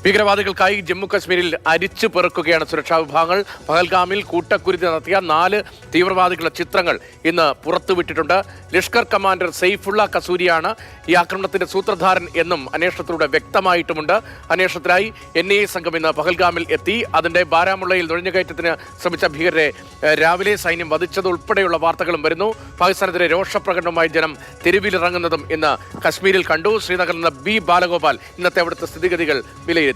ഭീകരവാദികൾക്കായി ജമ്മു കശ്മീരിൽ അരിച്ചു പെറുക്കുകയാണ് സുരക്ഷാ വിഭാഗങ്ങൾ. പഹൽഗാമിൽ കൂട്ടക്കുരുതി നടത്തിയ 4 തീവ്രവാദികളുടെ ചിത്രങ്ങൾ ഇന്ന് പുറത്തുവിട്ടിട്ടുണ്ട്. ലഷ്കർ കമാൻഡർ സെയ്ഫുള്ള കസൂരിയാണ് ഈ ആക്രമണത്തിന്റെ സൂത്രധാരൻ എന്നും അന്വേഷണത്തിലൂടെ വ്യക്തമായിട്ടുമുണ്ട്. അന്വേഷണത്തിനായി NIA സംഘം ഇന്ന് പഹൽഗാമിൽ എത്തി. അതിന്റെ ബാരാമുള്ളയിൽ നുഴഞ്ഞുകയറ്റത്തിന് ശ്രമിച്ച ഭീകരരെ രാവിലെ സൈന്യം വധിച്ചതുൾപ്പെടെയുള്ള വാർത്തകളും വരുന്നു. പാകിസ്ഥാനെതിരെ രോഷപ്രകടനവുമായി ജനം തെരുവിലിറങ്ങുന്നതും ഇന്ന് കശ്മീരിൽ കണ്ടു. ശ്രീനഗറിൽ നിന്ന് B ബാലഗോപാൽ ഇന്നത്തെ അവിടുത്തെ സ്ഥിതിഗതികൾ വിലയിരുത്തും.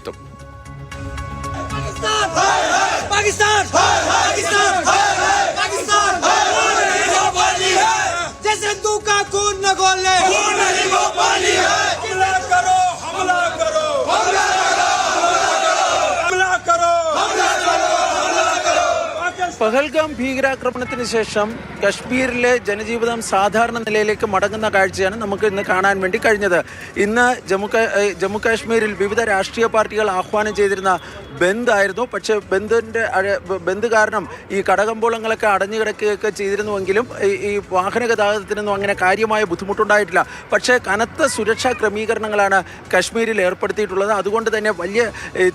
പഹൽഗാം ഭീകരാക്രമണത്തിന് ശേഷം കശ്മീരിലെ ജനജീവിതം സാധാരണ നിലയിലേക്ക് മടങ്ങുന്ന കാഴ്ചയാണ് നമുക്ക് ഇന്ന് കാണാൻ വേണ്ടി കഴിഞ്ഞത്. ഇന്ന് ജമ്മു കാശ്മീരിൽ വിവിധ രാഷ്ട്രീയ പാർട്ടികൾ ആഹ്വാനം ചെയ്തിരുന്ന ബന്ദ് ആയിരുന്നു. പക്ഷേ ബന്ദ് കാരണം ഈ കടകമ്പോളങ്ങളൊക്കെ അടഞ്ഞു കിടക്കുകയൊക്കെ ചെയ്തിരുന്നുവെങ്കിലും ഈ വാഹന ഗതാഗതത്തിനൊന്നും അങ്ങനെ കാര്യമായ ബുദ്ധിമുട്ടുണ്ടായിട്ടില്ല. പക്ഷേ കനത്ത സുരക്ഷാ ക്രമീകരണങ്ങളാണ് കശ്മീരിൽ ഏർപ്പെടുത്തിയിട്ടുള്ളത്. അതുകൊണ്ട് തന്നെ വലിയ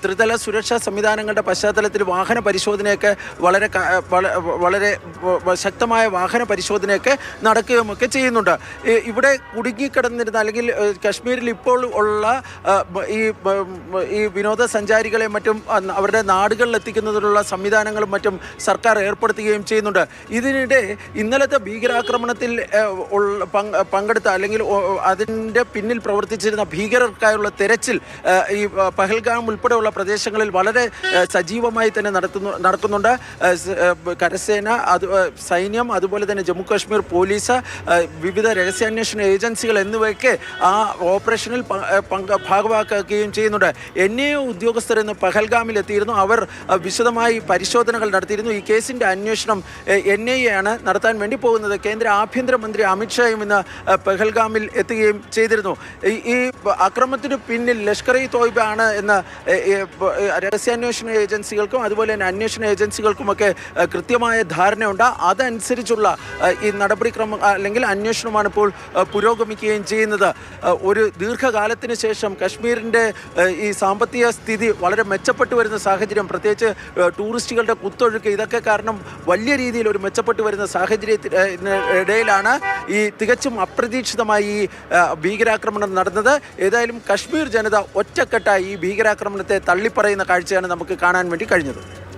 ത്രിതല സുരക്ഷാ സംവിധാനങ്ങളുടെ പശ്ചാത്തലത്തിൽ വാഹന പരിശോധനയൊക്കെ വളരെ ശക്തമായ വാഹന പരിശോധനയൊക്കെ നടക്കുകയുമൊക്കെ ചെയ്യുന്നുണ്ട്. ഇവിടെ കുടുങ്ങിക്കിടന്നിരുന്ന അല്ലെങ്കിൽ കശ്മീരിൽ ഇപ്പോൾ ഉള്ള ഈ വിനോദസഞ്ചാരികളെ മറ്റും അവരുടെ നാടുകളിൽ എത്തിക്കുന്നതിനുള്ള സംവിധാനങ്ങളും മറ്റും സർക്കാർ ഏർപ്പെടുത്തുകയും ചെയ്യുന്നുണ്ട്. ഇതിനിടെ ഇന്നലത്തെ ഭീകരാക്രമണത്തിൽ പങ്കെടുത്ത അല്ലെങ്കിൽ അതിൻ്റെ പിന്നിൽ പ്രവർത്തിച്ചിരുന്ന ഭീകരർക്കായുള്ള തെരച്ചിൽ ഈ പഹൽഗാം ഉൾപ്പെടെയുള്ള പ്രദേശങ്ങളിൽ വളരെ സജീവമായി തന്നെ നടക്കുന്നുണ്ട്. കരസേന, സൈന്യം, അതുപോലെ തന്നെ ജമ്മു കാശ്മീർ പോലീസ്, വിവിധ രഹസ്യാന്വേഷണ ഏജൻസികൾ എന്നിവയൊക്കെ ആ ഓപ്പറേഷനിൽ ഭാഗമാക്കുകയും ചെയ്യുന്നുണ്ട്. NIA ഉദ്യോഗസ്ഥർ ഇന്ന് പഹൽഗാമിൽ എത്തിയിരുന്നു. അവർ വിശദമായി പരിശോധനകൾ നടത്തിയിരുന്നു. ഈ കേസിൻ്റെ അന്വേഷണം NIA ആണ് നടത്താൻ വേണ്ടി പോകുന്നത്. കേന്ദ്ര ആഭ്യന്തരമന്ത്രി അമിത്ഷായും ഇന്ന് പഹൽഗാമിൽ എത്തുകയും ചെയ്തിരുന്നു. ഈ ആക്രമണത്തിന് പിന്നിൽ ലഷ്കർ-ഇ തോയ്ബ ആണ് എന്ന് രഹസ്യാന്വേഷണ ഏജൻസികൾക്കും അതുപോലെ തന്നെ അന്വേഷണ ഏജൻസികൾക്കുമൊക്കെ കൃത്യമായ ധാരണയുണ്ട്. അതനുസരിച്ചുള്ള ഈ നടപടിക്രമം അല്ലെങ്കിൽ അന്വേഷണമാണ് ഇപ്പോൾ പുരോഗമിക്കുകയും ചെയ്യുന്നത്. ഒരു ദീർഘകാലത്തിന് ശേഷം കശ്മീരിൻ്റെ ഈ സാമ്പത്തിക സ്ഥിതി വളരെ മെച്ചപ്പെട്ടു വരുന്ന സാഹചര്യം, പ്രത്യേകിച്ച് ടൂറിസ്റ്റുകളുടെ കുത്തൊഴുക്ക്, ഇതൊക്കെ കാരണം വലിയ രീതിയിൽ ഒരു മെച്ചപ്പെട്ടു വരുന്ന സാഹചര്യത്തിനിടയിലാണ് ഈ തികച്ചും അപ്രതീക്ഷിതമായി ഈ ഭീകരാക്രമണം നടന്നത്. ഏതായാലും കശ്മീർ ജനത ഒറ്റക്കെട്ടായി ഈ ഭീകരാക്രമണത്തെ തള്ളിപ്പറയുന്ന കാഴ്ചയാണ് നമുക്ക് കാണാൻ വേണ്ടി കഴിഞ്ഞത്.